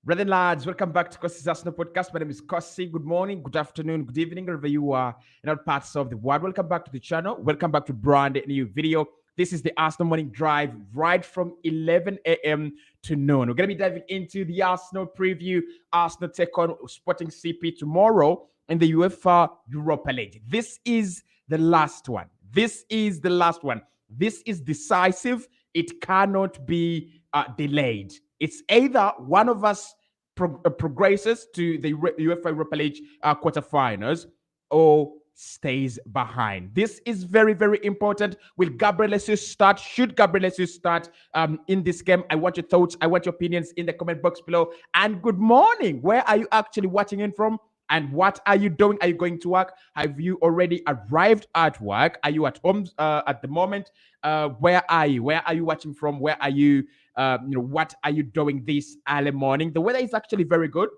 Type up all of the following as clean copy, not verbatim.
Brethren, lads, welcome back to Cossy's Arsenal podcast. My name is Cossy. Good morning, good afternoon, good evening, wherever you are in all parts of the world. Welcome back to the channel. Welcome back to brand new video. This is the Arsenal Morning Drive right from 11 a.m. to noon. We're going to be diving into the Arsenal preview. Arsenal take on Sporting CP tomorrow in the UEFA Europa League. This is the last one. This is the last one. This is decisive. It cannot be delayed. It's either one of us progresses to the UEFA Europa League quarterfinals or stays behind. This is very, very important. Will Gabriel Jesus start? Should Gabriel Jesus start in this game? I want your thoughts. I want your opinions in the comment box below. And good morning. Where are you actually watching in from? And what are you doing? Are you going to work? Have you already arrived at work? Are you at home at the moment? Where are you? Where are you watching from? Where are you? What are you doing this early morning? The weather is actually very good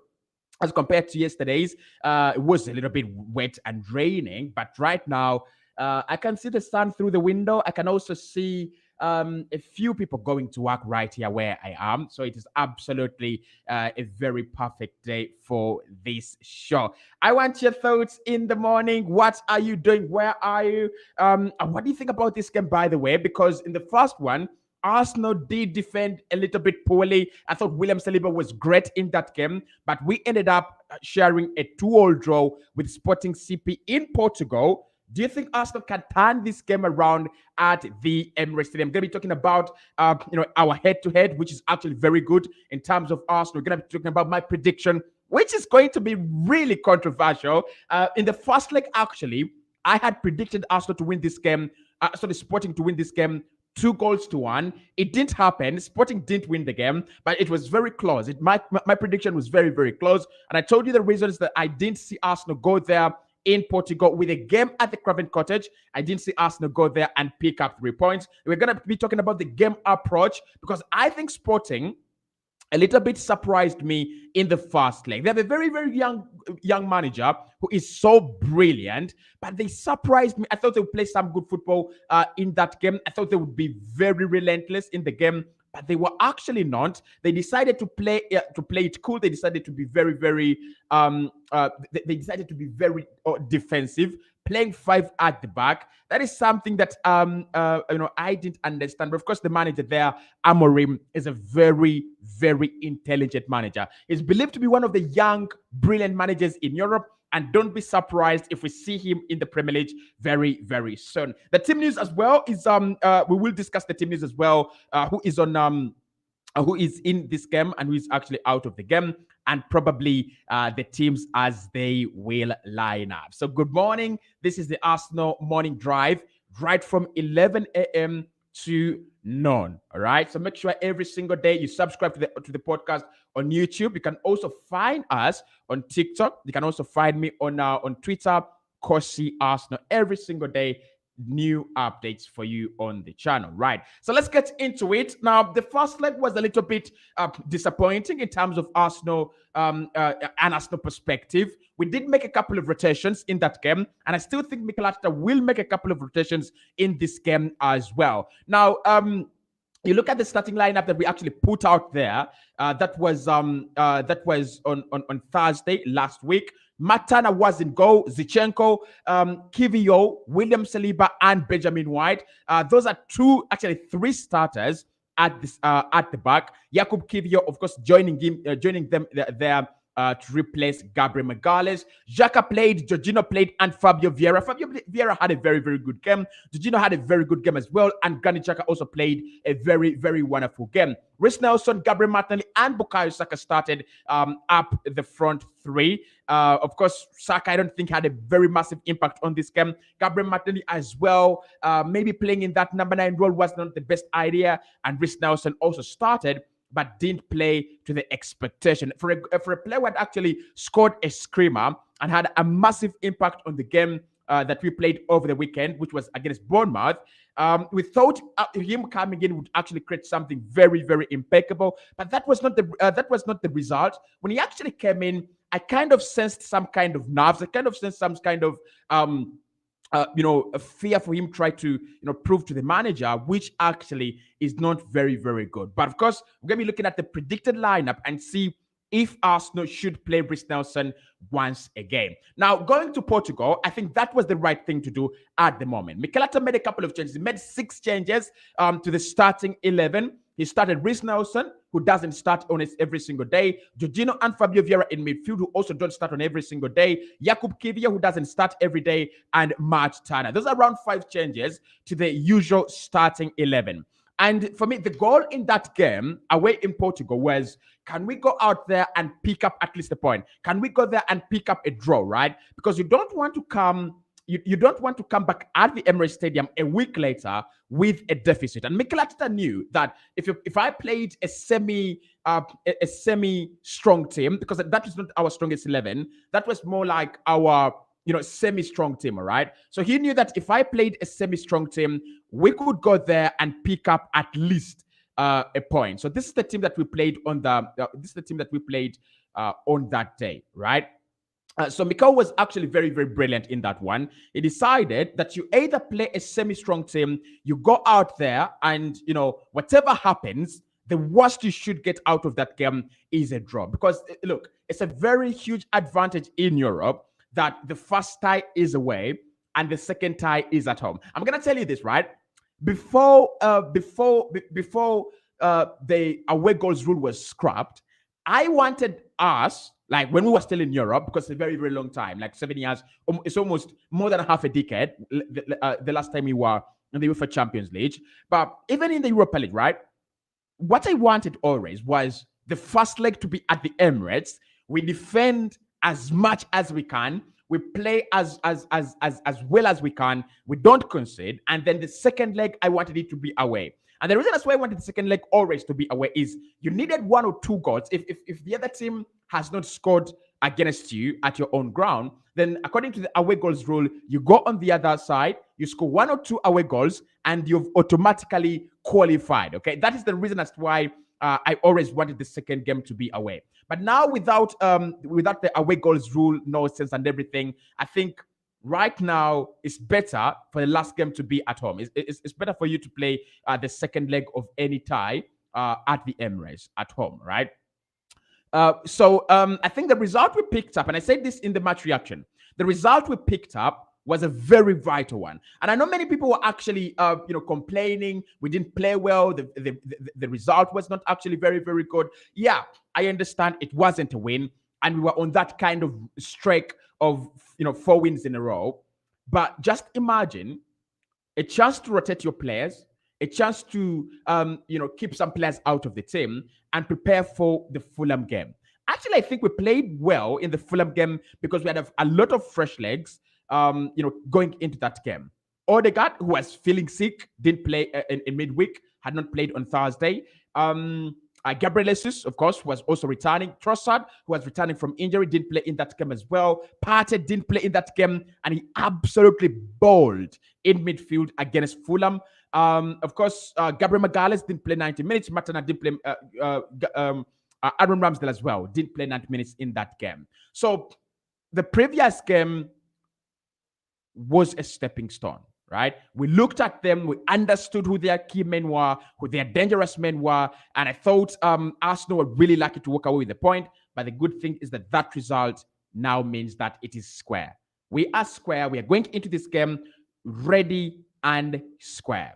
as compared to yesterday's. It was a little bit wet and raining, but right now I can see the sun through the window. I can also see a few people going to work right here where I am. So it is absolutely a very perfect day for this show. I want your thoughts in the morning. What are you doing? Where are you? And what do you think about this game, by the way? Because in the first one, Arsenal did defend a little bit poorly. I thought William Saliba was great in that game, but we ended up sharing a 2-2 draw with Sporting CP in Portugal. Do you think Arsenal can turn this game around at the Emirates Stadium? I'm going to be talking about, our head-to-head, which is actually very good in terms of Arsenal. We're going to be talking about my prediction, which is going to be really controversial. In the first leg, actually, I had predicted Arsenal to win this game, Sporting to win this game 2-1. It didn't happen. Sporting didn't win the game, but it was very close. My prediction was very, very close. And I told you the reasons that I didn't see Arsenal go there in Portugal with a game at the Craven Cottage. I didn't see Arsenal go there and pick up 3 points. We're going to be talking about the game approach because I think Sporting a little bit surprised me in the first leg. They have a very, very young manager who is so brilliant, but they surprised me. I thought they would play some good football in that game. I thought they would be very relentless in the game, but they were actually not. They decided to play it cool. They decided to be very, very they decided to be very defensive, playing 5 at the back. That is something that I didn't understand. But of course, the manager there, Amorim, is a very, very intelligent manager. He's believed to be one of the young, brilliant managers in Europe. And don't be surprised if we see him in the Premier League very, very soon. The team news as well is we will discuss the team news as well. Who is in this game and who is actually out of the game, and probably the teams as they will line up. So good morning. This is the Arsenal Morning Drive right from 11 a.m. to noon. All right. So make sure every single day you subscribe to the podcast on YouTube. You can also find us on TikTok. You can also find me on Twitter, Cossy Arsenal. Every single day, new updates for you on the channel. Right. So let's get into it. Now, the first leg was a little bit disappointing in terms of Arsenal and Arsenal perspective. We did make a couple of rotations in that game, and I still think Mikel Arteta will make a couple of rotations in this game as well. Now, you look at the starting lineup that we actually put out there. That was on Thursday last week. Matana was in goal. Zinchenko, Kivio, William Saliba, and Benjamin White. Those are 3 starters at the back. Jakub Kivio, of course, joining them there. To replace Gabriel Magalhaes. Xhaka played, Jorginho played, and Fabio Vieira. Fabio Vieira had a very, very good game. Jorginho had a very good game as well, and Granit Xhaka also played a very, very wonderful game. Reece Nelson, Gabriel Martinelli, and Bukayo Saka started up the front 3. Of course, Saka, I don't think, had a very massive impact on this game. Gabriel Martinelli as well, maybe playing in that number 9 role was not the best idea, and Reece Nelson also started, but didn't play to the expectation. For a player who had actually scored a screamer and had a massive impact on the game that we played over the weekend, which was against Bournemouth, we thought him coming in would actually create something very, very impeccable. But that was not the result. When he actually came in, I kind of sensed some kind of nerves. I kind of sensed some kind of a fear for him try to, prove to the manager, which actually is not very, very good. But of course, we're going to be looking at the predicted lineup and see if Arsenal should play Brice Nelson once again. Now, going to Portugal, I think that was the right thing to do at the moment. Mikel Arteta made a couple of changes. He made 6 changes to the starting 11. He started Brice Nelson, who doesn't start on it every single day. Jorginho and Fabio Vieira in midfield, who also don't start on every single day. Jakub Kivior, who doesn't start every day. And Matt Turner. Those are around 5 changes to the usual starting 11. And for me, the goal in that game away in Portugal was, can we go out there and pick up at least a point? Can we go there and pick up a draw, right? Because you don't want to come you don't want to come back at the Emirates Stadium a week later with a deficit. And Mikel Arteta knew that if I played a semi strong team, because that is not our strongest 11, that was more like our semi-strong team, all right? So he knew that if I played a semi-strong team, we could go there and pick up at least a point. So this is the team that we played on on that day, right? So Mikel was actually very, very brilliant in that one. He decided that you either play a semi-strong team, you go out there, and whatever happens, the worst you should get out of that game is a draw. Because look, it's a very huge advantage in Europe that the first tie is away and the second tie is at home. I'm gonna tell you this, right? Before the away goals rule was scrapped, I wanted us, like when we were still in Europe, because it's a very, very long time, like 7 years, it's almost more than half a decade, the last time we were in the UEFA Champions League. But even in the Europa League, right? What I wanted always was the first leg to be at the Emirates. We defend as much as we can. We play as well as we can. We don't concede. And then the second leg, I wanted it to be away. And the reason that's why I wanted the second leg always to be away is you needed 1 or 2 goals. If the other team has not scored against you at your own ground, then according to the away goals rule, you go on the other side, you score 1 or 2 away goals, and you've automatically qualified. Okay, that is the reason as to why I always wanted the second game to be away. But now without the away goals rule nonsense and everything, I think right now it's better for the last game to be at home. It's better for you to play the second leg of any tie at the Emirates at home, right? So I think the result we picked up, and I said this in the match reaction, the result we picked up was a very vital one. And I know many people were actually, complaining we didn't play well. The result was not actually very, very good. Yeah, I understand it wasn't a win, and we were on that kind of streak of 4 wins in a row. But just imagine a chance to rotate your players, a chance to keep some players out of the team and prepare for the Fulham game. Actually, I think we played well in the Fulham game because we had a lot of fresh legs going into that game. Odegaard, who was feeling sick, didn't play in midweek, had not played on Thursday. Gabriel Jesus, of course, was also returning. Trossard, who was returning from injury, didn't play in that game as well. Partey didn't play in that game, and he absolutely bowled in midfield against Fulham. Of course, Gabriel Magalhaes didn't play 90 minutes. Matana didn't play. Aaron Ramsdale as well didn't play 90 minutes in that game. So the previous game was a stepping stone, right? We looked at them, we understood who their key men were, who their dangerous men were, and I thought Arsenal were really lucky to walk away with the point. But the good thing is that result now means that it is square. We are square. We are going into this game ready and square.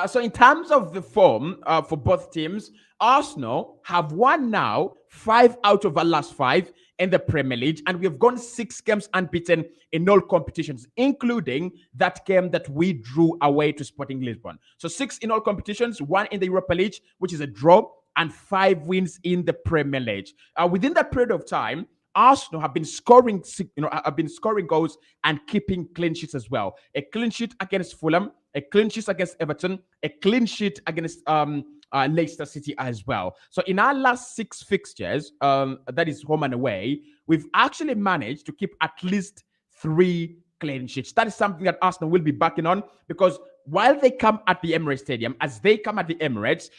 So in terms of the form for both teams, Arsenal have won now 5 out of our last 5 in the Premier League, and we have gone 6 games unbeaten in all competitions, including that game that we drew away to Sporting Lisbon. So 6 in all competitions, 1 in the Europa League, which is a draw, and 5 wins in the Premier League. Within that period of time, Arsenal have been scoring goals and keeping clean sheets as well. A clean sheet against Fulham, a clean sheet against Everton, a clean sheet against Leicester City as well. So in our last 6 fixtures, that is home and away, we've actually managed to keep at least 3 clean sheets. That is something that Arsenal will be backing on, because while they come at the Emirates Stadium, as they come at the Emirates,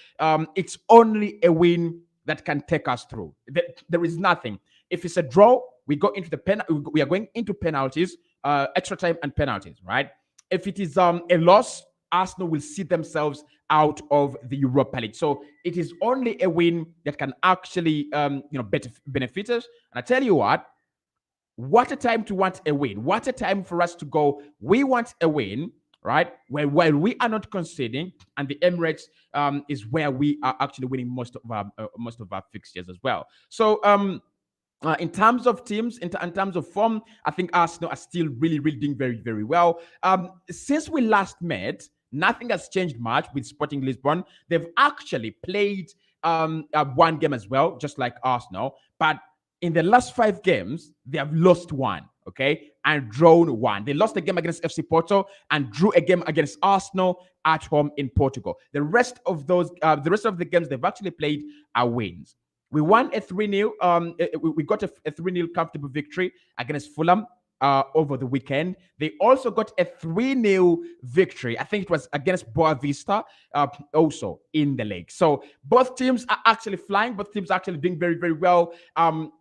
it's only a win that can take us through. There is nothing. If it's a draw, we are going into penalties, extra time and penalties, right? If it is a loss, Arsenal will see themselves out of the Europa League. So it is only a win that can actually, benefit us. And I tell you what a time to want a win. What a time for us to go. We want a win, right? While we are not conceding, and the Emirates is where we are actually winning most of our fixtures as well. So in terms of teams, in terms of form, I think Arsenal are still really, really doing very, very well. Since we last met, nothing has changed much with Sporting Lisbon. They've actually played one game as well, just like Arsenal. But in the last 5 games, they have lost one, okay, and drawn one. They lost a game against FC Porto and drew a game against Arsenal at home in Portugal. The rest of the games they've actually played are wins. We won a 3-0. We got a 3-0 comfortable victory against Fulham over the weekend. They also got a 3-0 victory. I think it was against Boa Vista, also in the league. So both teams are actually flying. Both teams are actually doing very, very well.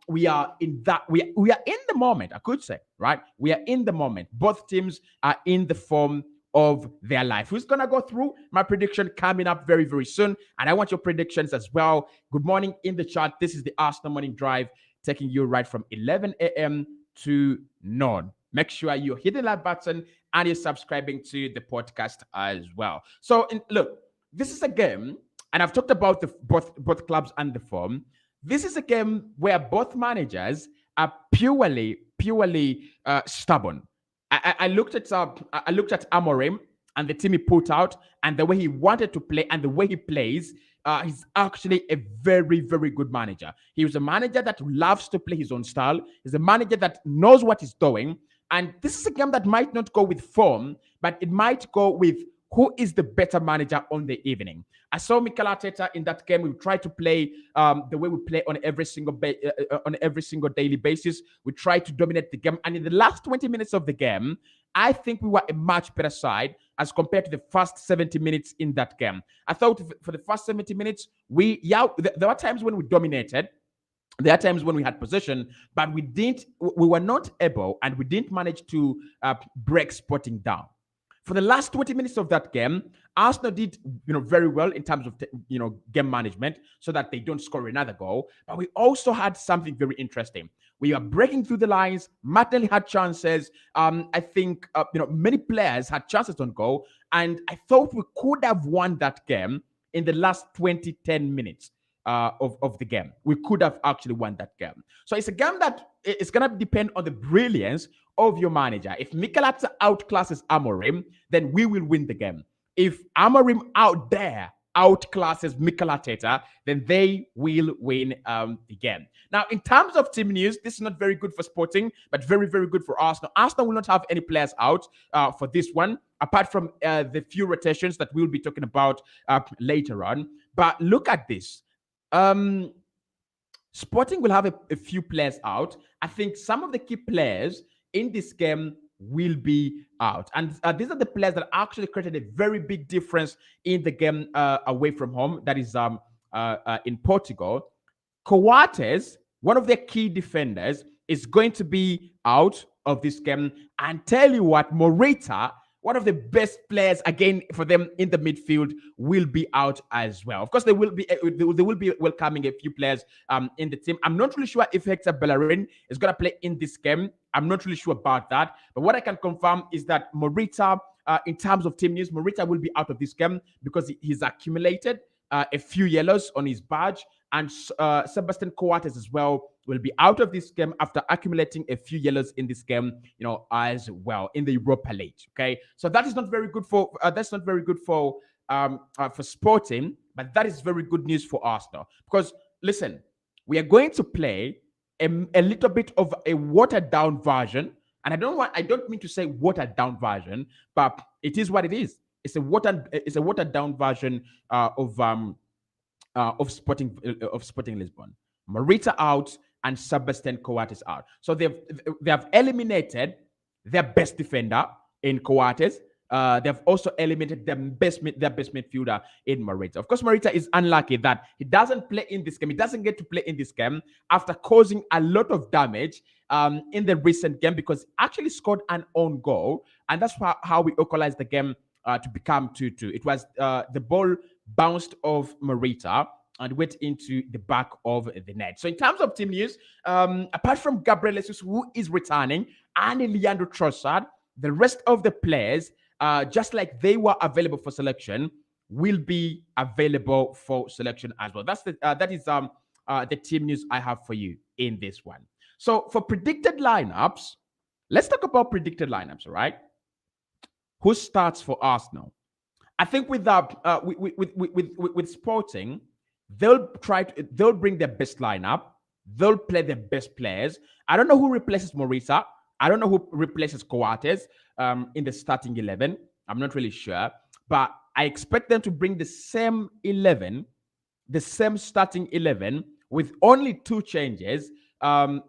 We are in the moment, I could say, right? We are in the moment. Both teams are in the form of their life. Who's going to go through my prediction coming up very, very soon? And I want your predictions as well. Good morning in the chat. This is the Arsenal Morning Drive, taking you right from 11 a.m. to noon. Make sure you hit the like button and you're subscribing to the podcast as well. So, look, this is a game, and I've talked about both clubs and the form. This is a game where both managers are purely stubborn. I looked at Amorim and the team he put out and the way he wanted to play and the way he plays. He's actually a very, very good manager. He was a manager that loves to play his own style. He's a manager that knows what he's doing. And this is a game that might not go with form, but it might go with who is the better manager on the evening. I saw Mikel Arteta in that game. We try to play the way we play on every single daily basis. We try to dominate the game. And in the last 20 minutes of the game, I think we were a much better side as compared to the first 70 minutes in that game. I thought for the first 70 minutes, there were times when we dominated. There are times when we had possession, but we were not able, and we didn't manage to break Sporting down. For the last 20 minutes of that game, Arsenal did, very well in terms of, game management so that they don't score another goal. But we also had something very interesting. We are breaking through the lines. Martinelli had chances. I think, many players had chances on goal. And I thought we could have won that game in the last 10 minutes. Of the game. We could have actually won that game. So it's a game that is going to depend on the brilliance of your manager. If Mikel Arteta outclasses Amorim, then we will win the game. If Amorim out there outclasses Mikel Arteta, then they will win the game. Now, in terms of team news, this is not very good for Sporting, but very, very good for Arsenal. Arsenal will not have any players out for this one, apart from the few rotations that we'll be talking about later on. But look at this. Sporting will have a few players out. I think some of the key players in this game will be out. And these are the players that actually created a very big difference in the game away from home. That is in Portugal. Coates, one of their key defenders, is going to be out of this game. And tell you what, Morita, one of the best players again for them in the midfield, will be out as well. Of course, they will be welcoming a few players in the team. I'm not really sure if Hector Bellerin is going to play in this game. I'm not really sure about that. But what I can confirm is that Morita, in terms of team news, Morita will be out of this game because he's accumulated a few yellows on his badge. And Sebastian Coates as well will be out of this game after accumulating a few yellows in this game, as well in the Europa League. Okay, so that is not very good for Sporting, but that is very good news for Arsenal because listen, we are going to play a little bit of a watered down version, and I don't mean to say watered down version, but it is what it is. It's a watered down version of Sporting Lisbon. Morita out and Sebastian Coates out. So they have eliminated their best defender in Coates. They've also eliminated their best midfielder in Morita. Of course, Morita is unlucky that he doesn't play in this game. He doesn't get to play in this game after causing a lot of damage in the recent game because he actually scored an own goal, and that's how we equalized the game to become 2-2. It was the ball bounced off Morita and went into the back of the net. So in terms of team news, apart from Gabriel Jesus, who is returning, and Leandro Trossard, the rest of the players, just like they were available for selection, will be available for selection as well. That is the team news I have for you in this one. So for predicted lineups, let's talk about predicted lineups. All right, who starts for Arsenal? I think with Sporting, they'll bring their best lineup. They'll play their best players. I don't know who replaces Morita. I don't know who replaces Coates in the starting 11. I'm not really sure, but I expect them to bring the same 11, the same starting 11 with only two changes to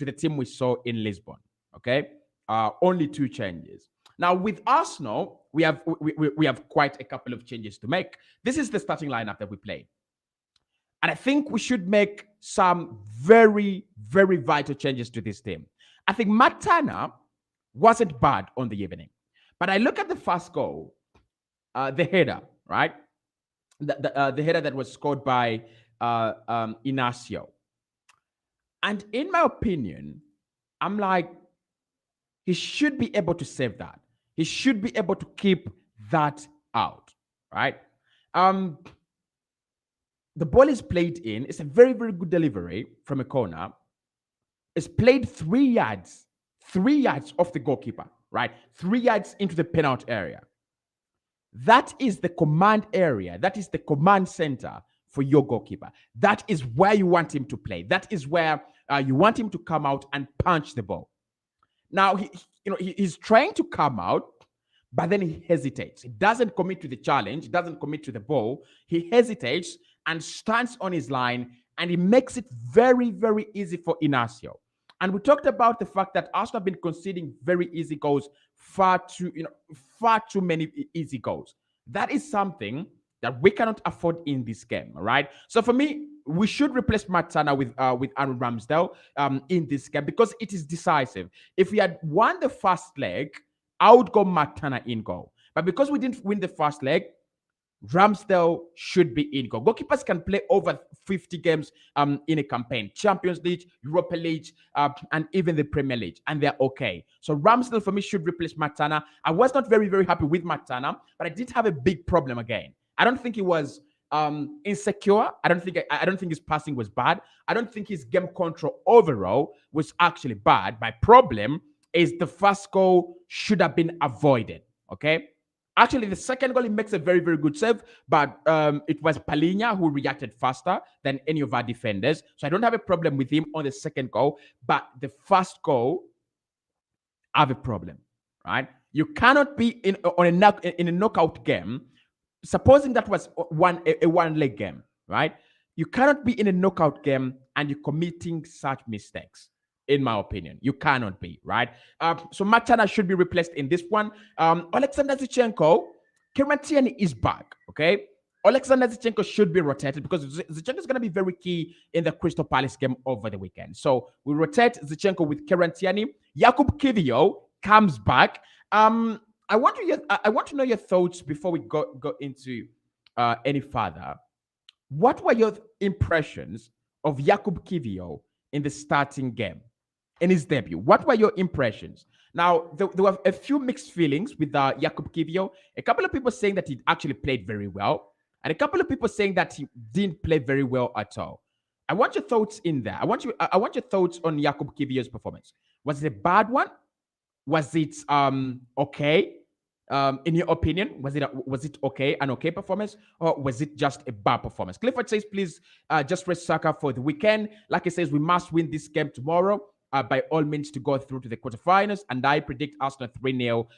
the team we saw in Lisbon. Okay, only two changes. Now with Arsenal, we have quite a couple of changes to make. This is the starting lineup that we played, and I think we should make some very, very vital changes to this team. I think Matana wasn't bad on the evening, but I look at the first goal, the header, right? The header that was scored by Inacio. And in my opinion, I'm like, he should be able to save that. He should be able to keep that out, right? The ball is played in. It's a very, very good delivery from a corner. It's played 3 yards off the goalkeeper, right? 3 yards into the penalty area. That is the command area. That is the command center for your goalkeeper. That is where you want him to play. That is where you want him to come out and punch the ball. Now, he's trying to come out, but then he hesitates. He doesn't commit to the challenge. He doesn't commit to the ball. He hesitates and stands on his line, and he makes it very, very easy for Inacio. And we talked about the fact that Arsenal have been conceding very easy goals, far too many easy goals. That is something that we cannot afford in this game, all right? So for me, we should replace Matana with Aaron Ramsdale in this game because it is decisive. If we had won the first leg, I would go Matana in goal. But because we didn't win the first leg, Ramsdale should be in goal. Goalkeepers can play over 50 games in a campaign. Champions League, Europa League, and even the Premier League. And they're okay. So Ramsdale, for me, should replace Matana. I was not very, very happy with Matana, but I did have a big problem again. I don't think he was insecure. I don't think his passing was bad. I don't think his game control overall was actually bad. My problem is the first goal should have been avoided. Okay? Actually, the second goal, he makes a very, very good save, but it was Palhinha who reacted faster than any of our defenders. So I don't have a problem with him on the second goal, but the first goal, I have a problem, right? You cannot be in a knockout game, supposing that was a one-leg game, right? You cannot be in a knockout game and you're committing such mistakes. In my opinion, you cannot be, right? So Matana should be replaced in this one. Alexander Zinchenko, Kieran is back, okay? Alexander Zinchenko should be rotated because Zinchenko is going to be very key in the Crystal Palace game over the weekend. So we rotate Zinchenko with Kieran Tierney. Jakub Kiwior comes back. I want to know your thoughts before we go into any further. What were your impressions of Jakub Kiwior in the starting game? In his debut, what were your impressions? Now, there were a few mixed feelings with Jakub Kiwior. A couple of people saying that he actually played very well, and a couple of people saying that he didn't play very well at all. I want your thoughts in there. I want your thoughts on Jakub Kiwior's performance. Was it a bad one? Was it okay? In your opinion, was it okay, an okay performance, or was it just a bad performance? Clifford says, please just rest Saka for the weekend. Like he says, we must win this game tomorrow. By all means to go through to the quarterfinals, and I predict Arsenal 3-0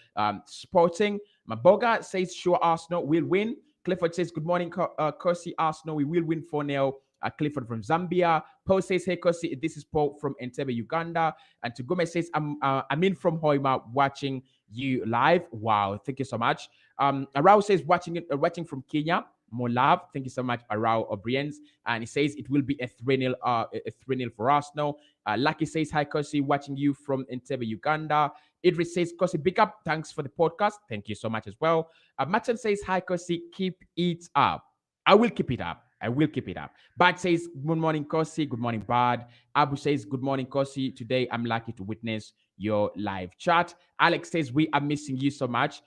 Sporting. Maboga says, sure, Arsenal will win. Clifford says, good morning, Cossy, Arsenal, we will win 4-0. Clifford from Zambia. Paul says, hey, Cossy, this is Paul from Entebbe, Uganda. And Tugume says, I'm in from Hoima watching you live. Wow, thank you so much. Arau says, watching from Kenya. More love. Thank you so much, Arau O'Briens. And he says it will be a 3-0 for Arsenal. Lucky says, hi, Cossy, watching you from Entebbe, Uganda. Idris says, Cossy, big up. Thanks for the podcast. Thank you so much as well. Matson says, hi, Cossy, keep it up. I will keep it up. I will keep it up. Bad says, good morning, Cossy. Good morning, Bad. Abu says, good morning, Cossy. Today, I'm lucky to witness your live chat. Alex says, we are missing you so much.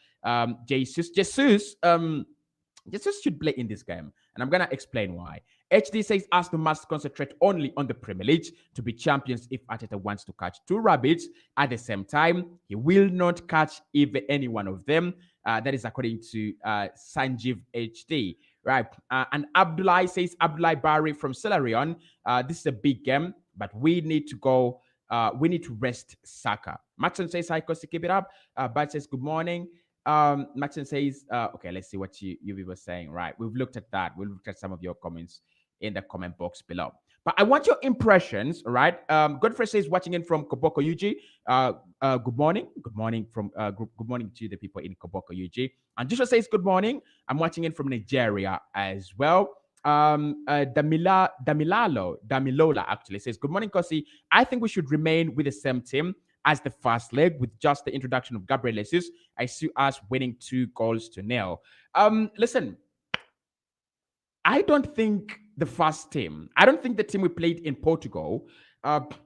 Jesus should play in this game, and I'm going to explain why. HD says Arsenal must concentrate only on the Premier League to be champions. If Arteta wants to catch two rabbits at the same time, he will not catch even any one of them. That is according to Sanjeev HD. Right. And Abdullah says, Abdullah Barry from Celarion, this is a big game, but we need to go. We need to rest Saka. Maxon says, hi, Cossy, keep it up. Bad says, good morning. Maxon says, okay, let's see what you were saying. Right. We've looked at that. We've looked at some of your comments in the comment box below. But I want your impressions, right? Godfrey says, watching in from Koboko UG. Good morning. Good morning from good morning to the people in Koboko UG. And Joshua says, good morning. I'm watching in from Nigeria as well. Damilola actually says, good morning, Cossy. I think we should remain with the same team as the first leg with just the introduction of Gabriel Jesus. I see us winning 2-0. Listen, I don't think the first team, I don't think the team we played in Portugal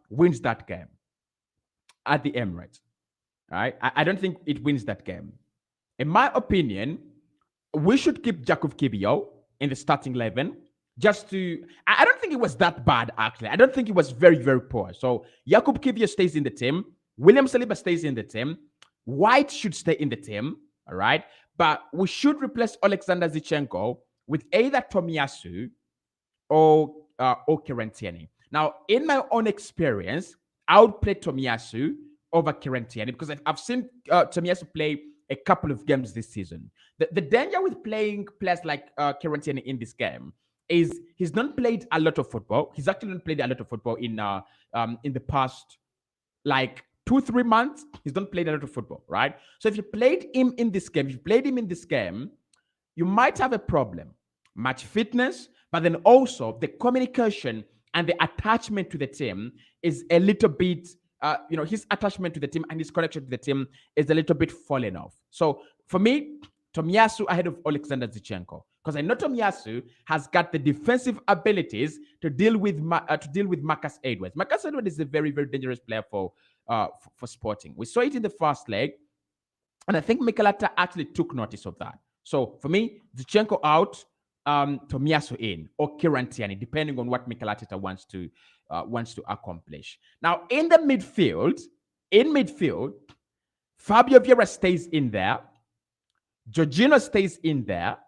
wins that game at the Emirates. All right? I don't think it wins that game. In my opinion, we should keep Jakub Kibio in the starting 11 just to, I don't think it was that bad, actually. I don't think it was very, very poor. So Jakub Kibio stays in the team. William Saliba stays in the team. White should stay in the team, all right? But we should replace Alexander Zinchenko with either Tomiyasu or Kieran. Now, in my own experience, I would play Tomiyasu over Kieran because I've seen Tomiyasu play a couple of games this season. The danger with playing players like Kieran in this game is he's not played a lot of football. He's actually not played a lot of football in the past, like 2-3 months. He's not played a lot of football, right? So if you played him in this game, you might have a problem. Match fitness, but then also the communication and the attachment to the team is a little bit, his attachment to the team and his connection to the team is a little bit falling off. So for me, Tomiyasu ahead of Alexander Zinchenko, because I know Tomiyasu has got the defensive abilities to deal with Marcus Edwards. Marcus Edwards is a very, very dangerous player for Sporting. We saw it in the first leg, and I think Mikel Arteta actually took notice of that. So for me, Zinchenko out, Tomiyasu in, or Kieran Tierney, depending on what Mikel Arteta wants to accomplish. Now, in midfield, Fabio Vieira stays in there, Jorginho stays in there,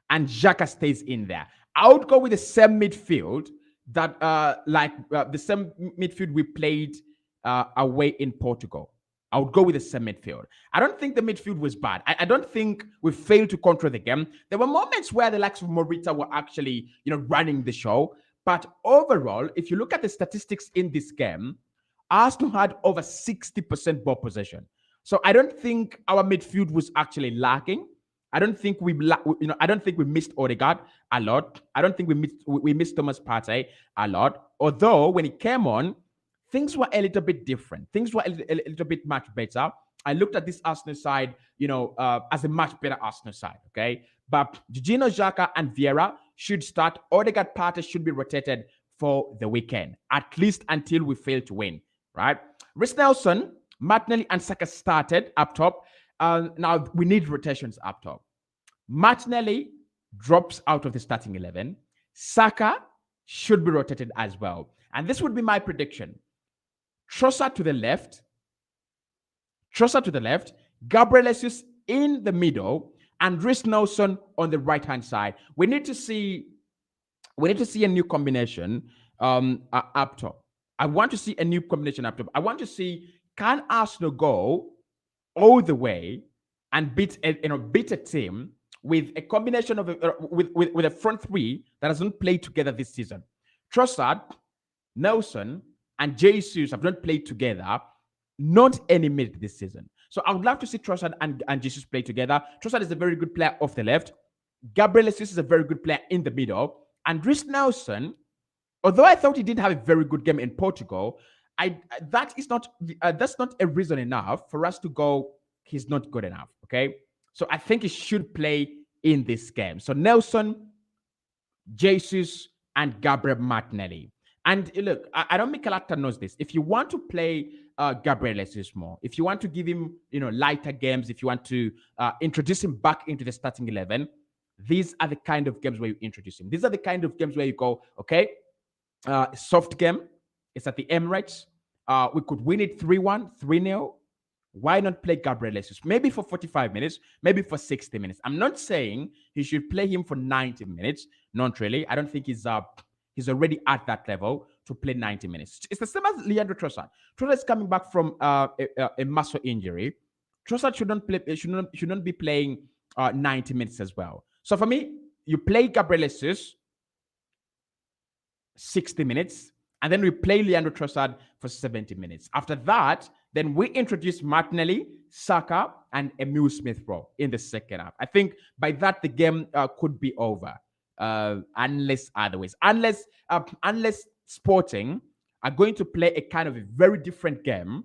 and Xhaka stays in there. I would go with the same midfield that, the same midfield we played away in Portugal. I would go with the same midfield. I don't think the midfield was bad. I don't think we failed to control the game. There were moments where the likes of Morita were actually, running the show. But overall, if you look at the statistics in this game, Arsenal had over 60% ball possession. So I don't think our midfield was actually lacking. I don't think we missed Odegaard a lot. I don't think we missed Thomas Partey a lot. Although when he came on, things were a little bit different. Things were a little bit much better. I looked at this Arsenal side, as a much better Arsenal side, okay? But Jorginho, Xhaka, and Vieira should start. Odegaard, Partey should be rotated for the weekend, at least until we fail to win, right? Reece Nelson, Martinelli, and Saka started up top. Now, we need rotations up top. Martinelli drops out of the starting 11. Saka should be rotated as well. And this would be my prediction. Trossard to the left, Gabriel Jesus in the middle, and Reece Nelson on the right-hand side. We need to see a new combination up top. I want to see a new combination up top. I want to see, can Arsenal go all the way and beat a team with a combination of with a front three that hasn't played together this season. Trossard, Nelson, and Jesus have not played together, not any minute this season. So I would love to see Trossard and Jesus play together. Trossard is a very good player off the left. Gabriel Jesus is a very good player in the middle. And Reece Nelson although I thought he did have a very good game in Portugal, that is not that's not a reason enough for us to go. He's not good enough. Okay, so I think he should play in this game. So Nelson, Jesus, and Gabriel Martinelli. And look, I don't Mikel Arteta knows this. If you want to play Gabriel Jesus more, if you want to give him, lighter games, if you want to introduce him back into the starting 11, these are the kind of games where you introduce him. These are the kind of games where you go, okay, soft game. It's at the Emirates. We could win it 3-1, 3-0. Why not play Gabriel Jesus? Maybe for 45 minutes, maybe for 60 minutes. I'm not saying he should play him for 90 minutes. Not really. I don't think he's already at that level to play 90 minutes. It's the same as Leandro Trossard. Trossard is coming back from a muscle injury. Trossard shouldn't be playing 90 minutes as well. So for me, you play Gabriel Jesus 60 minutes, and then we play Leandro Trossard for 70 minutes. After that, then we introduce Martinelli, Saka, and Emile Smith-Rowe in the second half. I think by that, the game could be over. Unless otherwise. Unless Sporting are going to play a kind of a very different game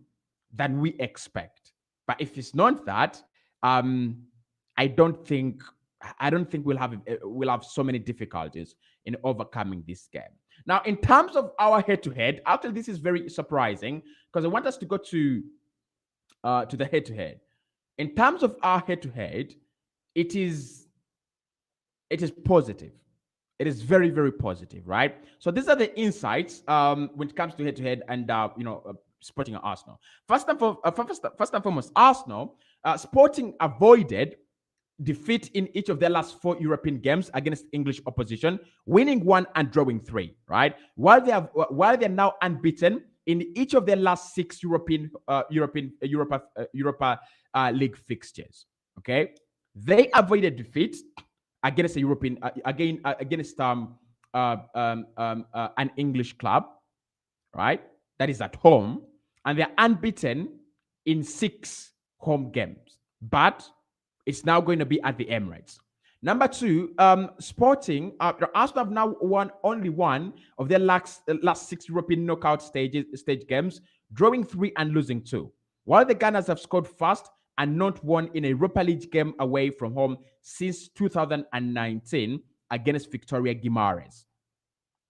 than we expect. But if it's not that, I don't think we'll have so many difficulties in overcoming this game. Now, in terms of our head-to-head, actually, this is very surprising because I want us to go to the head-to-head. In terms of our head-to-head, it is positive. It is very, very positive, right? So these are the insights when it comes to head-to-head and Sporting and Arsenal. First and foremost, Arsenal, Sporting avoided defeat in each of their last 4 European games against English opposition, winning 1 and drawing 3, right? While they're now unbeaten in each of their last 6 Europa League fixtures. Okay, they avoided defeat against a European against an English club, right? That is at home, and they're unbeaten in 6 home games, but it's now going to be at the Emirates. Number 2, Sporting, Arsenal have now won only 1 of their last 6 European knockout stage games, drawing 3 and losing 2. While the Gunners have scored fast and not won in a Europa League game away from home since 2019 against Victoria Guimaraes.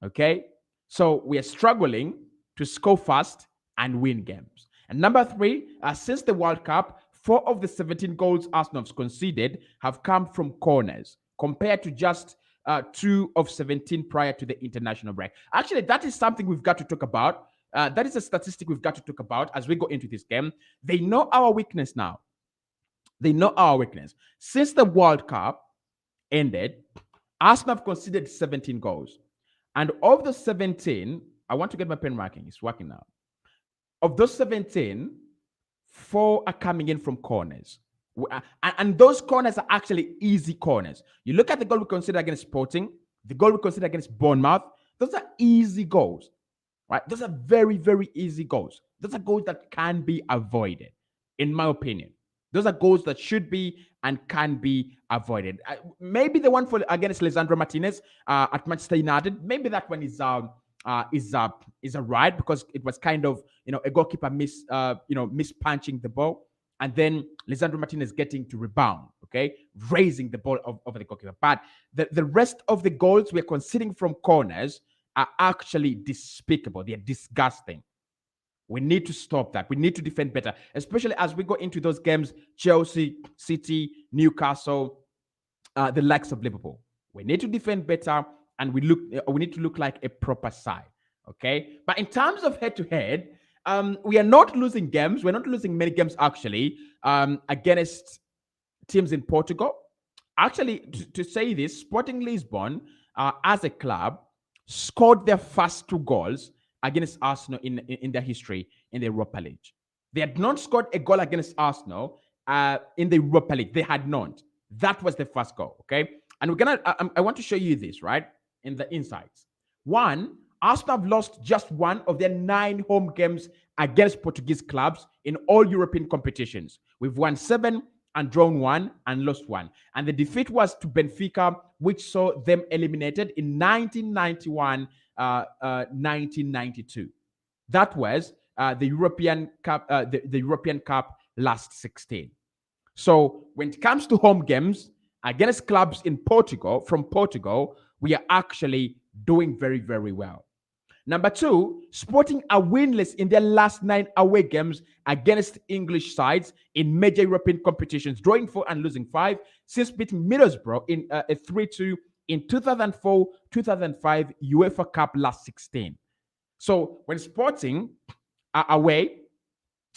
Okay? So we are struggling to score fast and win games. And number 3, since the World Cup, 4 of the 17 goals Arsenal have conceded have come from corners, compared to just 2 of 17 prior to the international break. Actually, that is something we've got to talk about. That is a statistic we've got to talk about as we go into this game. They know our weakness now. They know our weakness. Since the World Cup ended, Arsenal have conceded 17 goals. And of the 17, I want to get my pen marking. It's working now. Of those 17, 4 are coming in from corners. And those corners are actually easy corners. You look at the goal we considered against Sporting, the goal we considered against Bournemouth. Those are easy goals, right? Those are very, very easy goals. Those are goals that can be avoided, in my opinion. Those are goals that should be and can be avoided. Maybe the one against Lisandro Martinez at Manchester United, maybe that one is a right, because it was kind of a goalkeeper mispunching the ball, and then Lisandro Martinez getting to rebound, okay, raising the ball over the goalkeeper. But the rest of the goals we're conceding from corners are actually despicable. They're disgusting. We need to stop that. We need to defend better, especially as we go into those games, Chelsea, City, Newcastle, the likes of Liverpool. We need to defend better, and we need to look like a proper side, okay? But in terms of head-to-head, we are not losing games. We're not losing many games, actually, against teams in Portugal. Actually, to say this, Sporting Lisbon, as a club, scored their first 2 goals against Arsenal in their history in the Europa League. They had not scored a goal against Arsenal in the Europa League. They had not. That was the first goal, okay? And I want to show you this, right, in the insights. 1, Arsenal have lost just 1 of their 9 home games against Portuguese clubs in all European competitions. We've won 7 and drawn 1 and lost 1. And the defeat was to Benfica, which saw them eliminated in 1991 1992. That was the European Cup, the European Cup last 16. So when it comes to home games against clubs in Portugal, from Portugal, we are actually doing very, very well. Number two, Sporting are winless in their last 9 away games against English sides in major European competitions, drawing 4 and losing 5, since beating Middlesbrough in a 3-2 in 2004-2005 UEFA Cup last 16. So when Sporting are away,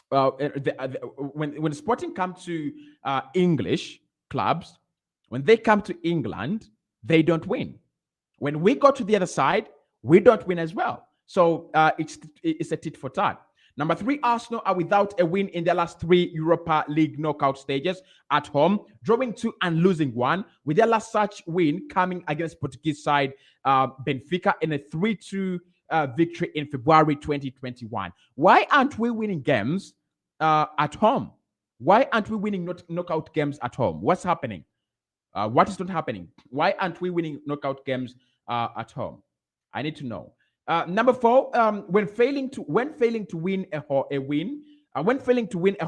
when Sporting come to English clubs, when they come to England, they don't win. When we go to the other side, we don't win as well. So it's a tit for tat. Number three, Arsenal are without a win in their last 3 Europa League knockout stages at home, drawing 2 and losing 1, with their last such win coming against Portuguese side Benfica in a 3-2 victory in February 2021. Why aren't we winning games at home? Why aren't we winning knockout games at home? What's happening? What is not happening? Why aren't we winning knockout games at home? I need to know. Number four, when failing to win when failing to win a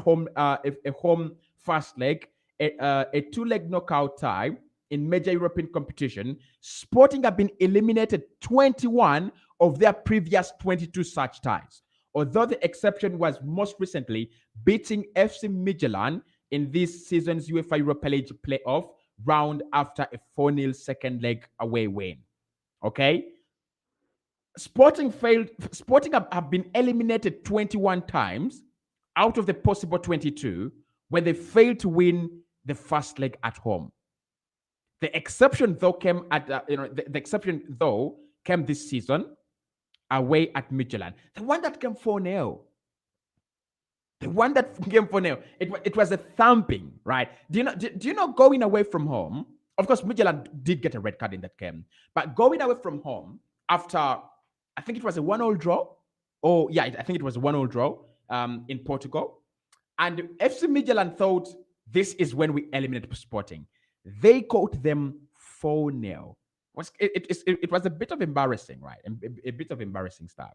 home first leg, a 2-leg knockout tie in major European competition, Sporting have been eliminated 21 of their previous 22 such ties. Although the exception was most recently beating FC Midtjylland in this season's UEFA Europa League playoff round after a 4-0 second leg away win. Okay? Sporting have been eliminated 21 times out of the possible 22 when they failed to win the first leg at home. The exception though came at the exception though came this season away at Midtjylland. The one that came 4-0. The one that came 4-0. It was a thumping, right? Do you know going away from home? Of course, Midtjylland did get a red card in that game, but going away from home after, I think it was a 1-1 draw. Oh, yeah, I think it was a 1-1 draw in Portugal. And FC Midtjylland thought this is when we eliminated Sporting. They caught them 4-0. It was a bit of embarrassing, right? A bit of embarrassing stuff.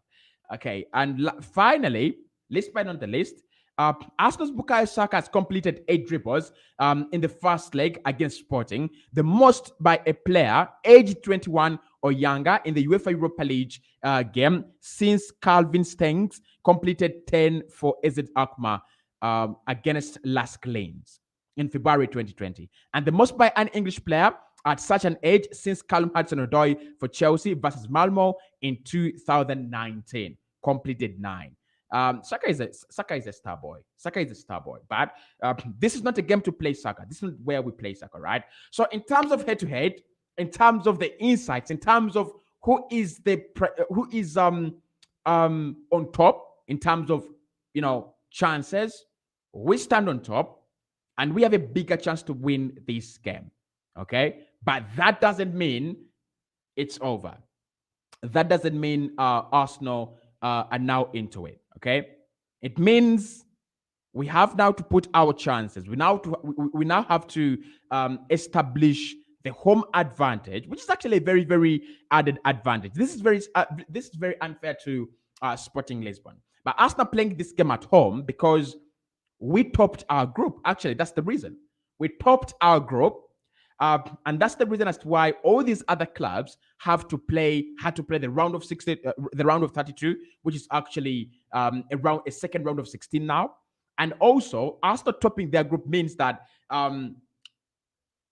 Okay, and finally, least but not the least, Arsenal's Bukayo Saka has completed 8 dribbles in the first leg against Sporting, the most by a player aged 21 or younger in the UEFA Europa League game since Calvin Stengs completed 10 for AZ Alkmaar against Lask Lanes in February 2020, and the most by an English player at such an age since Callum Hudson-Odoi for Chelsea versus Malmo in 2019, completed 9. Saka is a star boy. Saka is a star boy. But this is not a game to play Saka. This is where we play Saka, right? So in terms of head-to-head, in terms of the insights, in terms of who is on top, in terms of chances, we stand on top, and we have a bigger chance to win this game. Okay, but that doesn't mean it's over. That doesn't mean Arsenal are now into it. Okay, it means we have now to put our chances. We now have to establish the home advantage, which is actually a very, very added advantage. This is very unfair to Sporting Lisbon. But Arsenal playing this game at home because we topped our group. Actually, that's the reason. We topped our group. And that's the reason as to why all these other clubs had to play the round of 60, the round of 32, which is actually a second round of 16 now. And also, Arsenal topping their group means that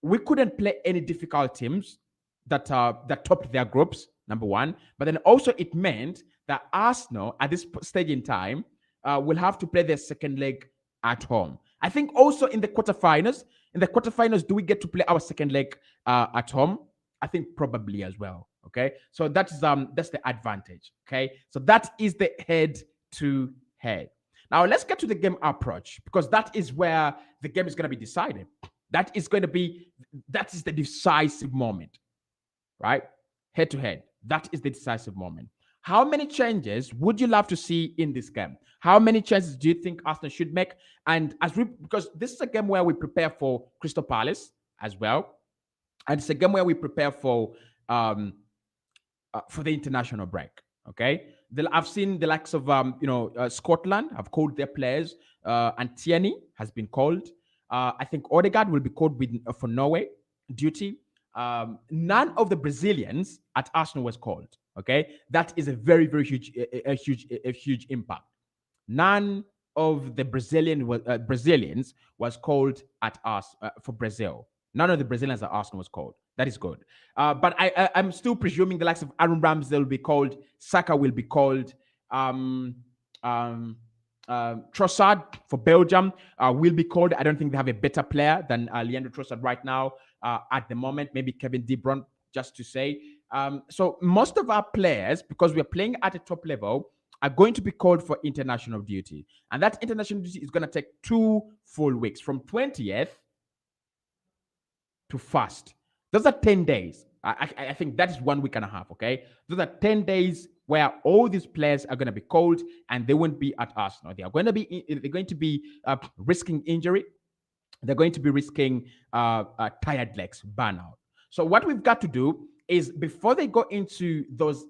we couldn't play any difficult teams that topped their groups, number one. But then also it meant that Arsenal, at this stage in time, will have to play their second leg at home. I think also in the quarterfinals, do we get to play our second leg at home? I think probably as well. Okay, so that's the advantage. Okay, so that is the head-to-head. Now let's get to the game approach, because that is where the game is going to be decided. That is the decisive moment, right? Head-to-head. That is the decisive moment. How many changes would you love to see in this game? How many changes do you think Arsenal should make? And because this is a game where we prepare for Crystal Palace as well, and it's a game where we prepare for for the international break. Okay, I've seen the likes of Scotland have called their players, and Tierney has been called. I think Odegaard will be called for Norway duty. None of the Brazilians at Arsenal was called. Okay, that is a very very huge a huge impact. None of the Brazilians was called at us for Brazil. None of the Brazilians at Arsenal was called. That is good. But I'm still presuming the likes of Aaron Ramsey will be called. Saka will be called. Um, um, Trossard for Belgium will be called. I don't think they have a better player than Leandro Trossard right now at the moment. Maybe Kevin De Bruyne, just to say. So most of our players, because we're playing at a top level, are going to be called for international duty. And that international duty is going to take 2 full weeks, from 20th to 1st. Those are 10 days. I think that is 1 week and a half, okay? Those are 10 days where all these players are going to be called and they won't be at Arsenal. They're going to be risking injury. They're going to be risking tired legs, burnout. So what we've got to do is, before they go into those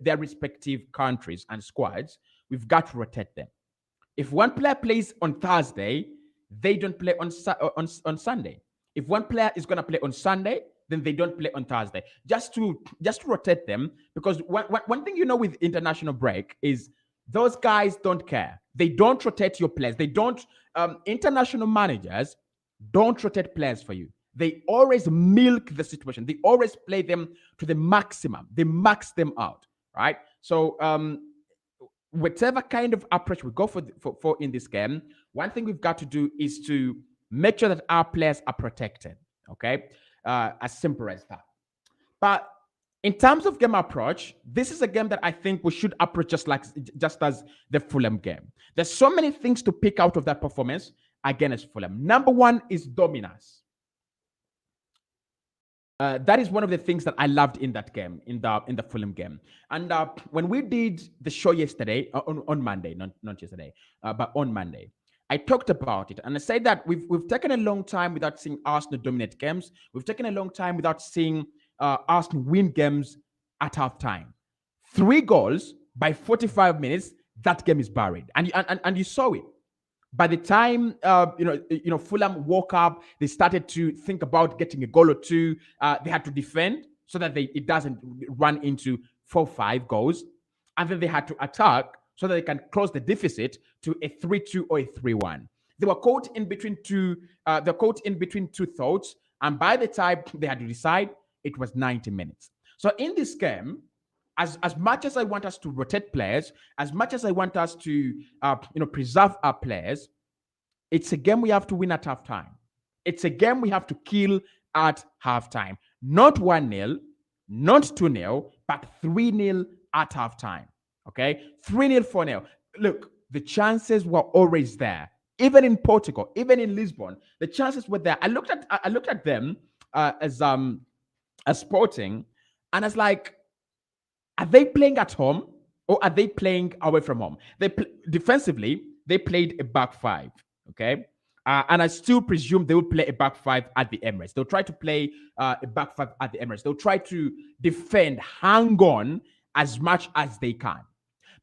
their respective countries and squads, we've got to rotate them. If one player plays on Thursday, they don't play on Sunday. If one player is going to play on Sunday, then they don't play on Thursday. Just to rotate them, because one thing with international break is those guys don't care. They don't rotate your players. They don't. International managers don't rotate players for you. They always milk the situation. They always play them to the maximum. They max them out, right? So whatever kind of approach we go for in this game, one thing we've got to do is to make sure that our players are protected. Okay, as simple as that. But in terms of game approach, this is a game that I think we should approach just as the Fulham game. There's so many things to pick out of that performance against Fulham. Number one is dominance. That is one of the things that I loved in that game, in the Fulham game. And when we did the show yesterday, on Monday, not yesterday, but on Monday, I talked about it, and I said that we've taken a long time without seeing Arsenal dominate games. We've taken a long time without seeing Arsenal win games at halftime. 3 goals by 45 minutes, that game is buried, and you saw it. By the time Fulham woke up, they started to think about getting a goal or two. They had to defend so that it doesn't run into 4-5 goals, and then they had to attack so that they can close the deficit to a 3-2 or a 3-1. They were caught in between two. They're caught in between two thoughts, and by the time they had to decide, it was 90 minutes. So in this game, as much as I want us to rotate players, as much as I want us to preserve our players, it's a game we have to win at halftime. It's a game we have to kill at halftime. Not 1-0, not 2-0, but 3-0 at halftime. Okay? 3-0, 4-0. Look, the chances were always there. Even in Portugal, even in Lisbon, the chances were there. I looked at them as Sporting, and I was like, are they playing at home or are they playing away from home? Defensively, they played a back 5, okay? And I still presume they will play a back 5 at the Emirates. They'll try to play a back 5 at the Emirates. They'll try to defend, hang on as much as they can.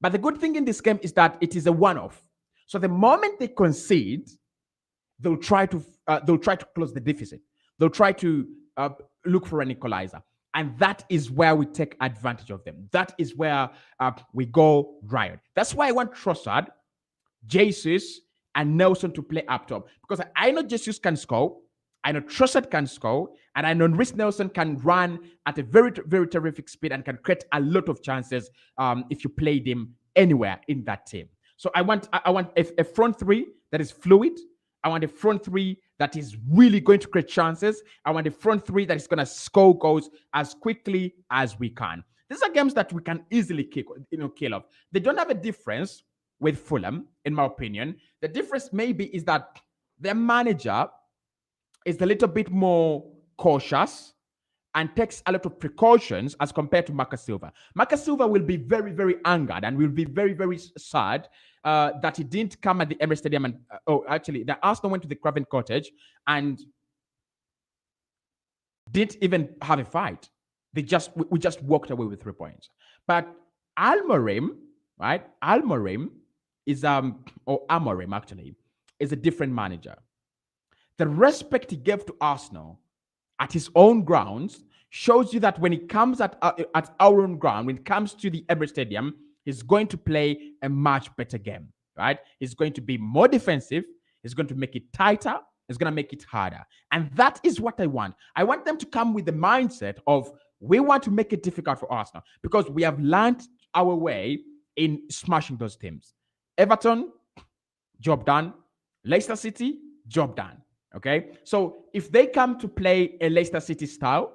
But the good thing in this game is that it is a one-off. So the moment they concede, they'll try to close the deficit. They'll try to look for an equalizer. And that is where we take advantage of them. That is where we go riot. That's why I want Trossard, Jesus, and Nelson to play up top. Because I know Jesus can score, I know Trossard can score, and I know Reece Nelson can run at a very, very terrific speed and can create a lot of chances if you play them anywhere in that team. So I want a front 3 that is fluid. I want a front 3 that is really going to create chances. I want a front 3 that is going to score goals as quickly as we can. These are games that we can easily kill off. They don't have a difference with Fulham, in my opinion. The difference maybe is that their manager is a little bit more cautious and takes a lot of precautions as compared to Marcus Silva. Marcus Silva will be very, very angered and will be very, very sad that he didn't come at the Emirates Stadium. And actually, the Arsenal went to the Craven Cottage and didn't even have a fight. We just walked away with 3 points. But Almorim, right? Almorim is or Amorim actually is a different manager. The respect he gave to Arsenal at his own grounds shows you that when it comes at our own ground, when it comes to the Emirates Stadium, he's going to play a much better game, right? He's going to be more defensive. He's going to make it tighter. He's going to make it harder. And that is what I want. I want them to come with the mindset of we want to make it difficult for Arsenal because we have learned our way in smashing those teams. Everton, job done. Leicester City, job done. Okay, so if they come to play a Leicester City style,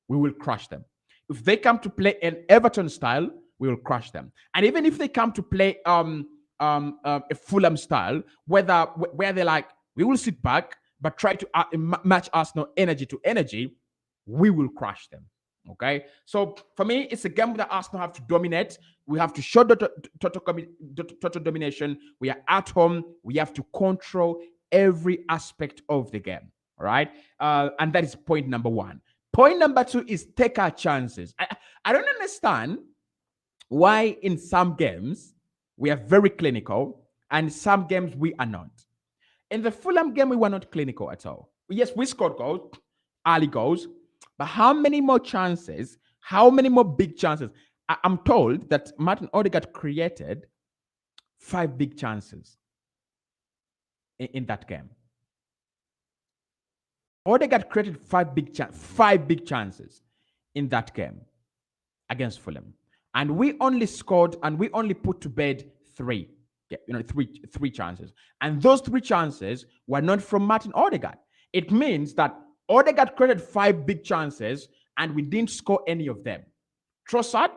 we will crush them. If they come to play an Everton style, we will crush them. And even if they come to play a Fulham style, where they're like, we will sit back but try to match Arsenal energy to energy, we will crush them. Okay, so for me, it's a game that Arsenal have to dominate. We have to show total domination. We are at home. We have to control every aspect of the game. All right, and that is point number one. Point number two is take our chances. I don't understand why in some games we are very clinical and some games we are not. In the Fulham game, we were not clinical at all. Yes, we scored goals, early goals, but how many more chances, how many more big chances? I'm told that Martin Odegaard created 5 big chances in that game. Odegaard created 5 big chances in that game against Fulham. And we only scored and we only put to bed 3. Three chances. And those 3 chances were not from Martin Odegaard. It means that Odegaard created 5 big chances and we didn't score any of them. Trossard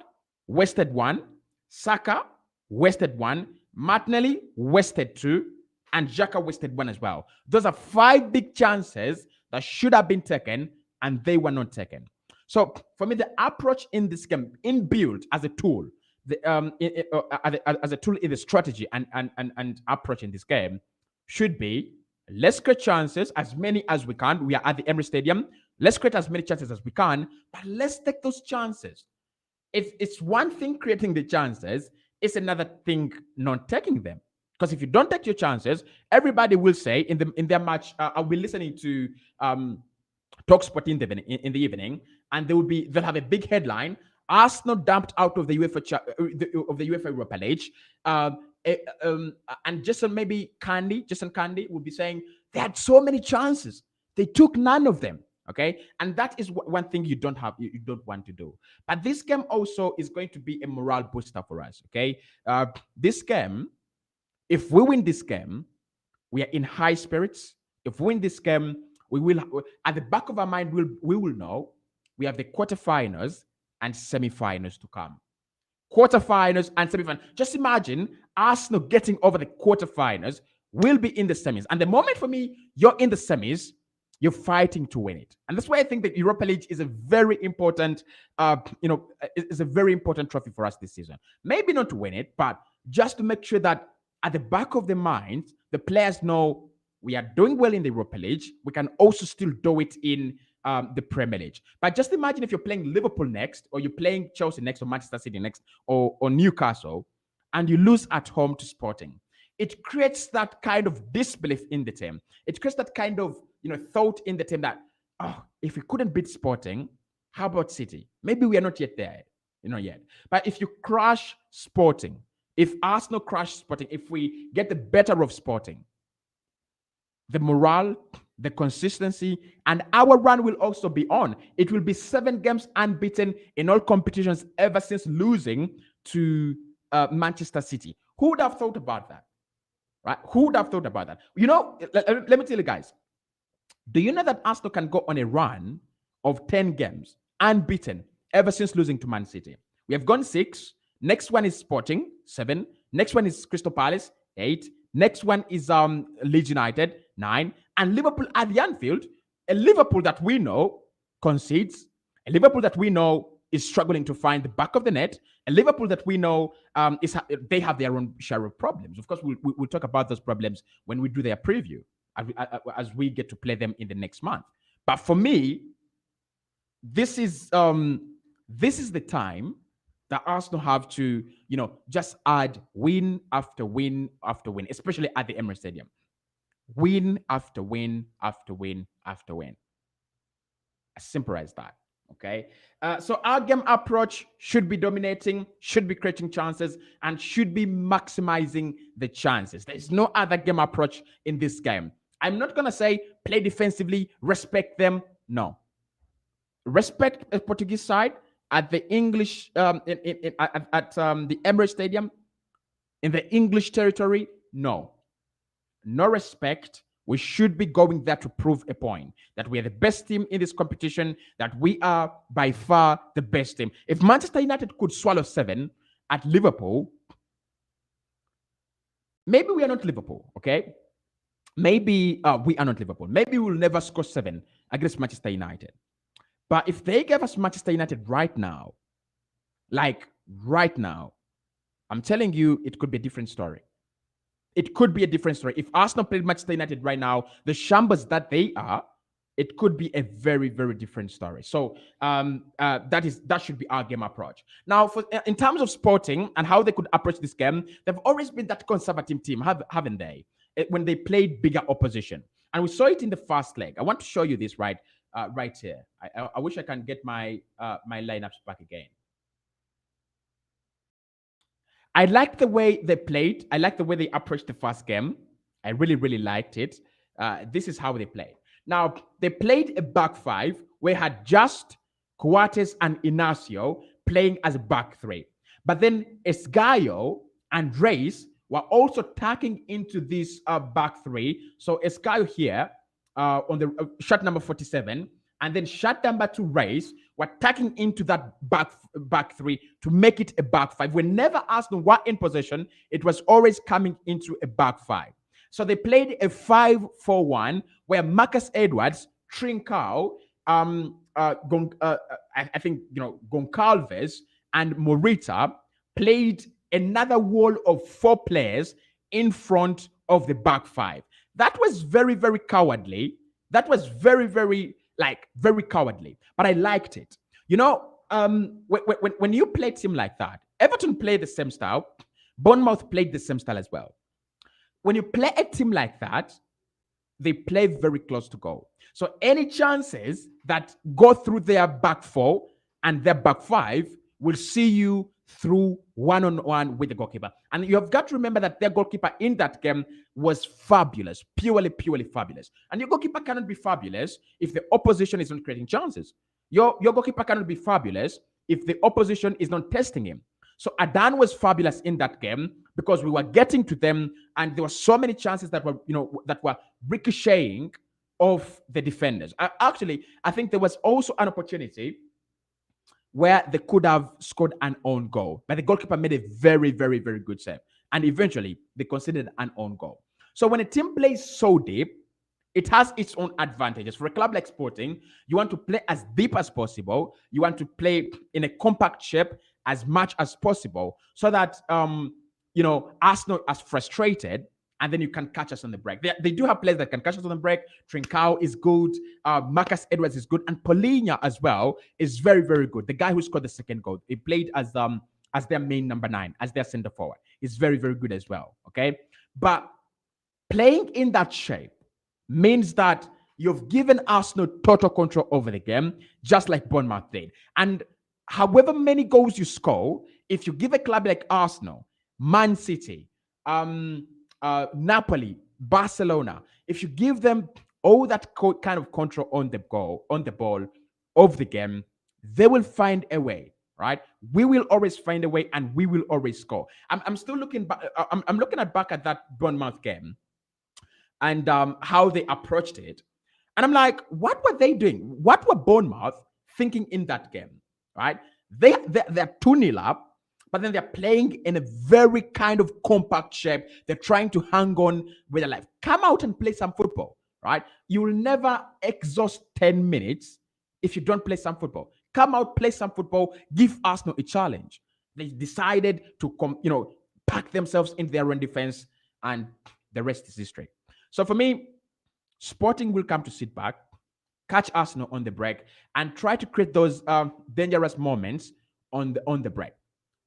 wasted 1. Saka wasted 1. Martinelli wasted 2. And Xhaka wasted 1 as well. Those are 5 big chances that should have been taken and they were not taken. So for me, the approach in this game, in build as a tool, as a tool in the strategy and approach in this game should be, let's create chances, as many as we can. We are at the Emirates Stadium. Let's create as many chances as we can, but let's take those chances. It's one thing creating the chances, it's another thing not taking them. Because if you don't take your chances, everybody will say in their match, I'll be listening to TalkSport in the evening, and they'll have a big headline: Arsenal dumped out of the UEFA Europa League. And Jason Candy will be saying they had so many chances, they took none of them. Okay, and that is one thing you don't want to do. But this game also is going to be a morale booster for us. Okay, this game, if we win this game, we are in high spirits. If we win this game, we will, at the back of our mind, we will know we have the quarterfinals and semifinals to come. Quarterfinals and semifinals. Just imagine Arsenal getting over the quarterfinals. We'll be in the semis. And the moment for me, you're in the semis, you're fighting to win it. And that's why I think the Europa League is a very important, is a very important trophy for us this season. Maybe not to win it, but just to make sure that at the back of the mind, the players know we are doing well in the Europa League. We can also still do it in the Premier League. But just imagine if you're playing Liverpool next, or you're playing Chelsea next, or Manchester City next, or Newcastle, and you lose at home to Sporting. It creates that kind of disbelief in the team. It creates that kind of thought in the team that, if we couldn't beat Sporting, how about City? Maybe we are not yet there, yet. But if you crush Sporting, if Arsenal crush Sporting, if we get the better of Sporting, the morale, the consistency, and our run will also be on. It will be 7 games unbeaten in all competitions ever since losing to Manchester City. Who would have thought about that? Right? Who would have thought about that? Let me tell you guys. Do you know that Arsenal can go on a run of 10 games unbeaten ever since losing to Man City? We have gone 6. Next one is Sporting, 7. Next one is Crystal Palace, 8. Next one is Leeds United, 9. And Liverpool at the Anfield, a Liverpool that we know concedes, a Liverpool that we know is struggling to find the back of the net, a Liverpool that we know they have their own share of problems. Of course, we'll talk about those problems when we do their preview, as we get to play them in the next month. But for me, this is This is the time that Arsenal have to, just add win after win after win, especially at the Emirates Stadium. Win after win after win after win. As simple as that. Okay. So our game approach should be dominating, should be creating chances, and should be maximizing the chances. There's no other game approach in this game. I'm not going to say play defensively, respect them. No. Respect the Portuguese side at the English, at the Emirates Stadium, in the English territory. No. No respect. We should be going there to prove a point that we are the best team in this competition, that we are by far the best team. If Manchester United could swallow 7 at Liverpool, maybe we are not Liverpool, okay? Maybe we are not Liverpool. Maybe we'll never score 7 against Manchester United. But if they gave us Manchester United right now, like right now, I'm telling you, it could be a different story. It could be a different story. If Arsenal played Manchester United right now, the shambles that they are, it could be a very, very different story. So that should be our game approach. Now, in terms of Sporting and how they could approach this game, they've always been that conservative team, haven't they? When they played bigger opposition, and we saw it in the first leg. I want to show you this right here. I wish I can get my lineups back again. I like the way they played. I like the way they approached the first game. I really, really liked it. This is how they played. Now, they played a back 5 where had just Coates and Inacio playing as a back 3. But then Esgaio and Reis were also tucking into this back 3. So Esgaio here on the shot number 47, and then shot number 2 Reis were tucking into that back 3 to make it a back 5. Whenever Arsenal were in possession, it was always coming into a back 5. So they played a 5-4-1 where Marcus Edwards, Trincao, I think Goncalves and Morita played another wall of 4 players in front of the back 5. That was very, very cowardly. That was very, very cowardly. But I liked it. When you play a team like that, Everton played the same style. Bournemouth played the same style as well. When you play a team like that, they play very close to goal. So any chances that go through their back 4 and their back 5 will see you through one-on-one with the goalkeeper. And you have got to remember that their goalkeeper in that game was fabulous, purely fabulous. And your goalkeeper cannot be fabulous if the opposition is not creating chances. Your goalkeeper cannot be fabulous if the opposition is not testing him. So Adan was fabulous in that game because we were getting to them, and there were so many chances that were ricocheting off the defenders. I think there was also an opportunity where they could have scored an own goal, but the goalkeeper made a very, very, very good save, and eventually they considered an own goal. So when a team plays so deep, it has its own advantages. For a club like Sporting, you want to play as deep as possible. You want to play in a compact shape as much as possible, so that Arsenal is frustrated, and then you can catch us on the break. They do have players that can catch us on the break. Trincao is good. Marcus Edwards is good, and Paulinho as well is very, very good. The guy who scored the second goal, he played as their main number 9, as their center forward. He's very, very good as well. Okay, but playing in that shape means that you've given Arsenal total control over the game, just like Bournemouth did. And however many goals you score, if you give a club like Arsenal, Man City, Napoli, Barcelona, if you give them all that kind of control on the ball of the game, they will find a way, right? We will always find a way, and we will always score. I'm still looking back. I'm looking back at that Bournemouth game and how they approached it, and I'm like, what were they doing? What were Bournemouth thinking in that game, right? They're 2-0 up. But then they're playing in a very kind of compact shape. They're trying to hang on with their life. Come out and play some football, right? You will never exhaust 10 minutes if you don't play some football. Come out, play some football, give Arsenal a challenge. They decided to pack themselves in their own defense, and the rest is history. So for me, Sporting will come to sit back, catch Arsenal on the break, and try to create those dangerous moments on the break,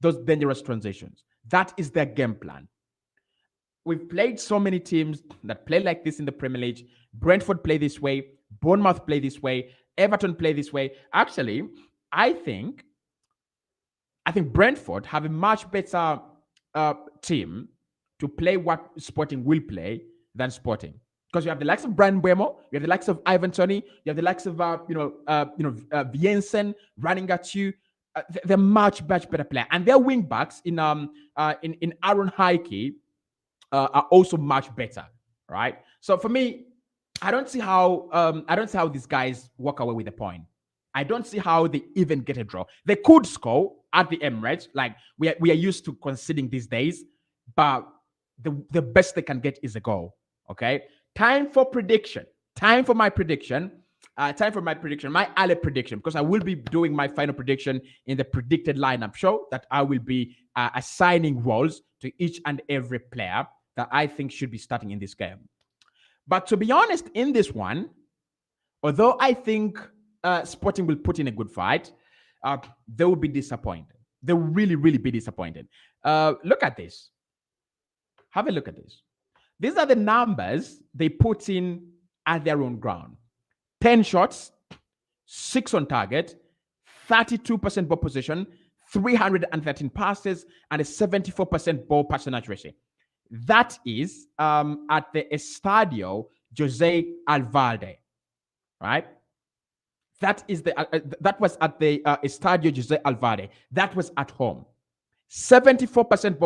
those dangerous transitions. That is their game plan. We've played so many teams that play like this in the Premier League. Brentford play this way. Bournemouth play this way. Everton play this way. Actually, I think Brentford have a much better team to play what Sporting will play than Sporting, because you have the likes of Brian Buemo, you have the likes of Ivan Toney, you have the likes of Viensen running at you. They're much better player, and their wing backs in Aaron Heike are also much better, right? So for me, I don't see how these guys walk away with a point. I don't see how they even get a draw. They could score at the Emirates, like we are used to conceding these days, but the best they can get is a goal. Okay, time for prediction. Time for my prediction. My early prediction, because I will be doing my final prediction in the predicted lineup show that I will be assigning roles to each and every player that I think should be starting in this game. But to be honest, in this one, although I think Sporting will put in a good fight, they will be disappointed. They will really be disappointed. Look at this. Have a look at this. These are the numbers they put in at their own ground. 10 shots, 6 on target, 32% ball possession, 313 passes, and a 74% ball passage ratio. That is at the Estadio Jose Alvalde, right? That was at the Estadio Jose Alvalde. That was at home. 74%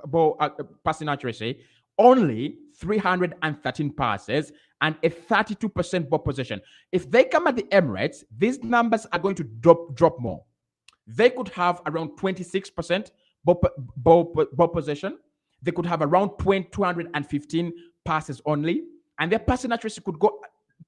ball passing accuracy, only 313 passes, and a 32% ball possession. If they come at the Emirates, these numbers are going to drop more. They could have around 26% ball possession. They could have around 215 passes only, and their passing accuracy could go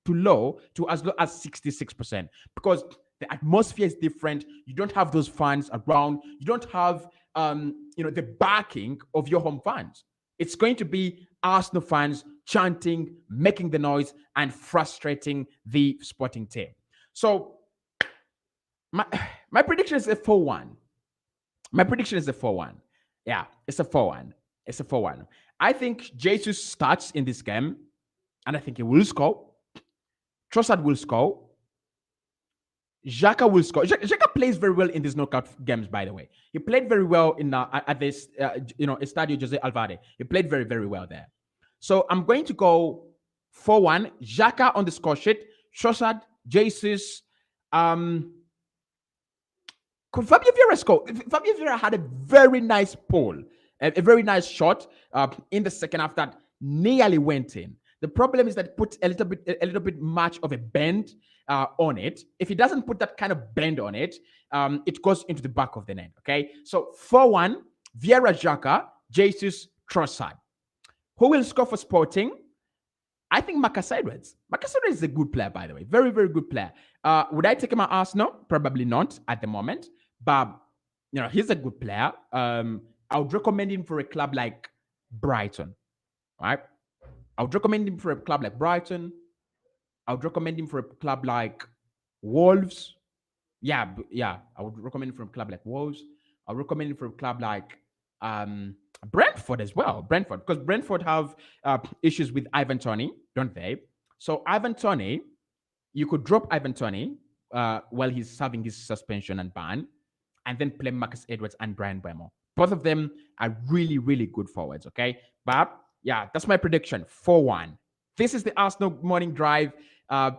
to as low as 66%, because the atmosphere is different. You don't have those fans around. You don't have the backing of your home fans. It's going to be Arsenal fans chanting, making the noise, and frustrating the Sporting team. So my prediction is a 4-1. My prediction is a 4-1. Yeah, it's a 4-1. It's a 4-1. I think Jesus starts in this game, and I think he will score. Trossard will score. Xhaka will score. Xhaka plays very well in these knockout games, by the way. He played very well in at this Estadio Jose Alvalde. He played very well there. So I'm going to go 4-1. Xhaka on the score sheet. Trossard, Jesus. Could Fabio Vieira score? Fabio Vieira had a very nice pull, a very nice shot in the second half that nearly went in. The problem is that it puts a little bit much of a bend on it. If he doesn't put that kind of bend on it, it goes into the back of the net. Okay, so 4-1, Vieira, Xhaka, Jesus, Trossard. Who will score for Sporting? I think Marcus Edwards. Marcus Edwards is a good player, by the way. Very good player. Would I take him at Arsenal? Probably not at the moment, but he's a good player. I would recommend him for a club like Brighton, right? I would recommend him for a club like Brighton. I would recommend him for a club like Wolves. Yeah. I would recommend him for a club like Wolves. I would recommend him for a club like Brentford as well. Brentford, because Brentford have issues with Ivan Toney, don't they? So Ivan Toney, you could drop Ivan Toney while he's serving his suspension and ban, and then play Marcus Edwards and Brian Buemo. Both of them are really good forwards, okay? But yeah, that's my prediction, 4-1. This is the Arsenal Morning Drive,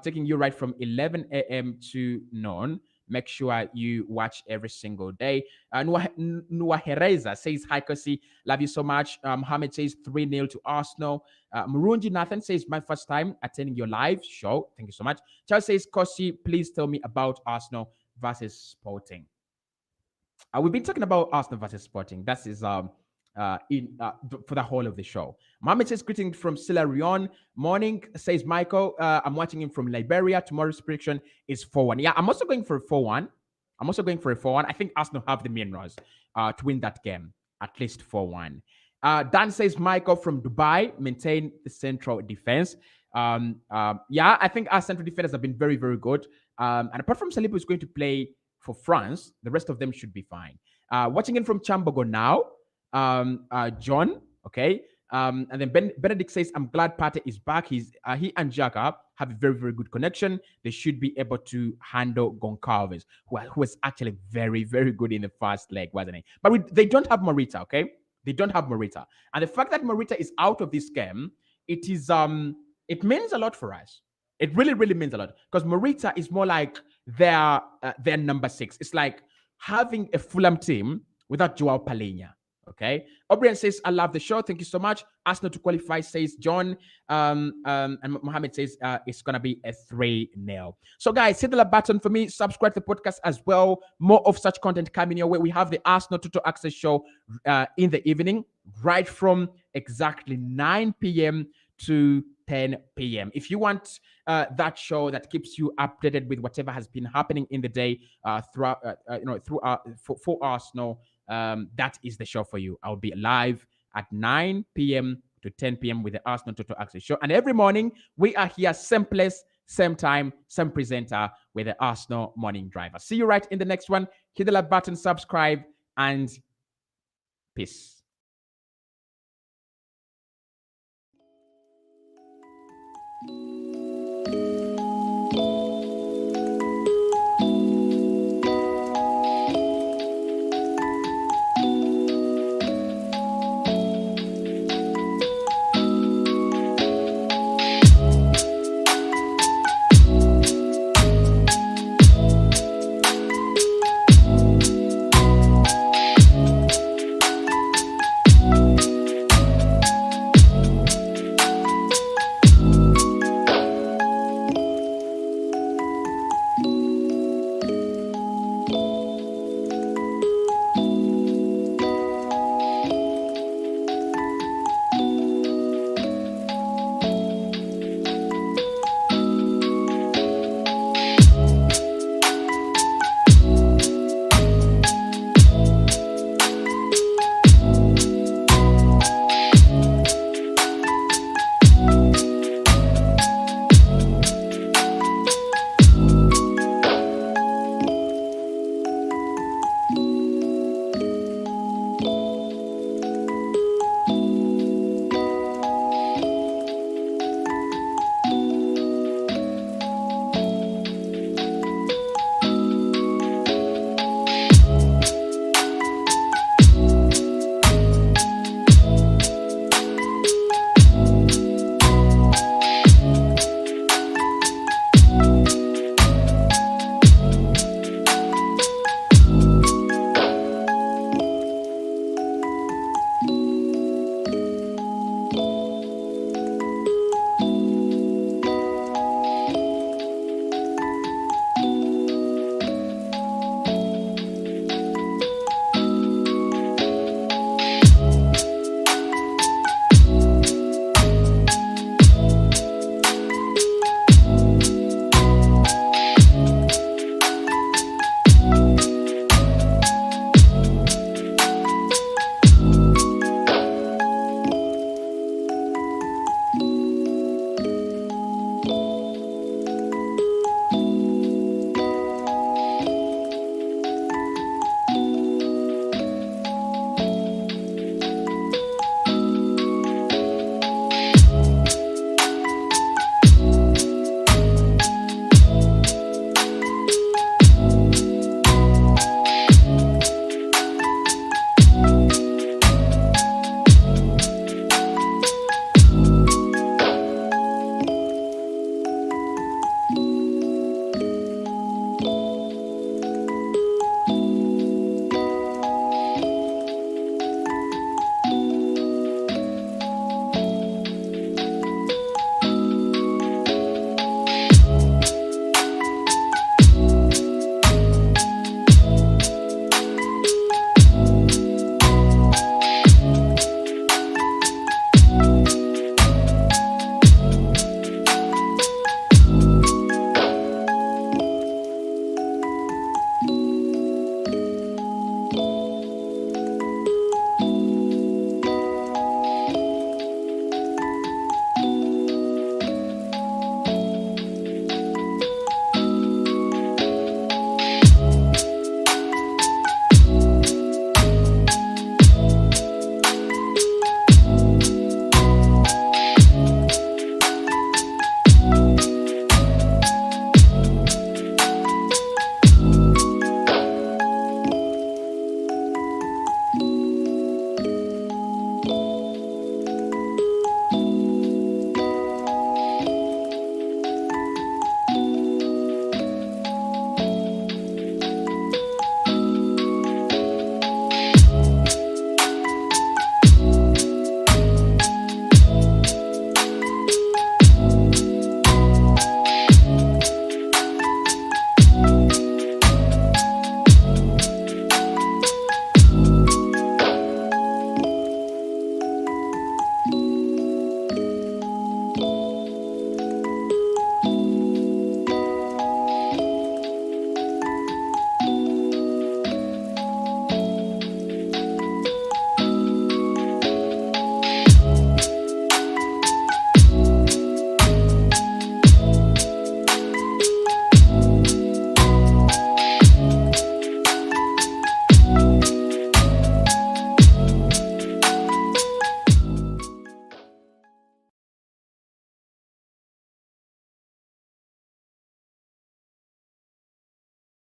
taking you right from 11 a.m. to noon. Make sure you watch every single day. Nua Hereza says, hi, Cossy. Love you so much. Mohammed says 3-0 to Arsenal. Murunji Nathan says, my first time attending your live show. Thank you so much. Charles says, Cossy, please tell me about Arsenal versus Sporting. We've been talking about Arsenal versus Sporting. That is for the whole of the show. Mohammed says, greetings from Sierra Leone. Morning, says Michael. I'm watching him from Liberia. Tomorrow's prediction is 4-1. Yeah, I'm also going for a 4-1. I think Arsenal have the minerals to win that game, at least 4-1. Dan says, Michael from Dubai, maintain the central defense. Yeah, I think our central defenders have been very, very good. And apart from Saliba, who's going to play for France, the rest of them should be fine. Watching in from Chambogo now, John, okay. And then Benedict says, I'm glad Pate is back. He and Xhaka have a very, very good connection. They should be able to handle Goncalves, who was actually very, very good in the first leg, wasn't he? But they don't have Morita, okay? They don't have Morita. And the fact that Morita is out of this game, it means a lot for us. It really, really means a lot. Because Morita is more like their number 6. It's like having a Fulham team without Joao Palhinha. Okay. O'Brien says, I love the show. Thank you so much. Arsenal to qualify, says John. And Mohammed says it's going to be a 3-0. So, guys, hit the like button for me. Subscribe to the podcast as well. More of such content coming your way. We have the Arsenal Total Access show in the evening, right from exactly 9 p.m. to 10 p.m. If you want that show that keeps you updated with whatever has been happening in the day for Arsenal, that is the show for you. I'll be live at 9 p.m. to 10 p.m. with the Arsenal Total Access show. And every morning, we are here, same place, same time, same presenter with the Arsenal Morning Drive. I'll see you right in the next one. Hit the like button, subscribe, and peace.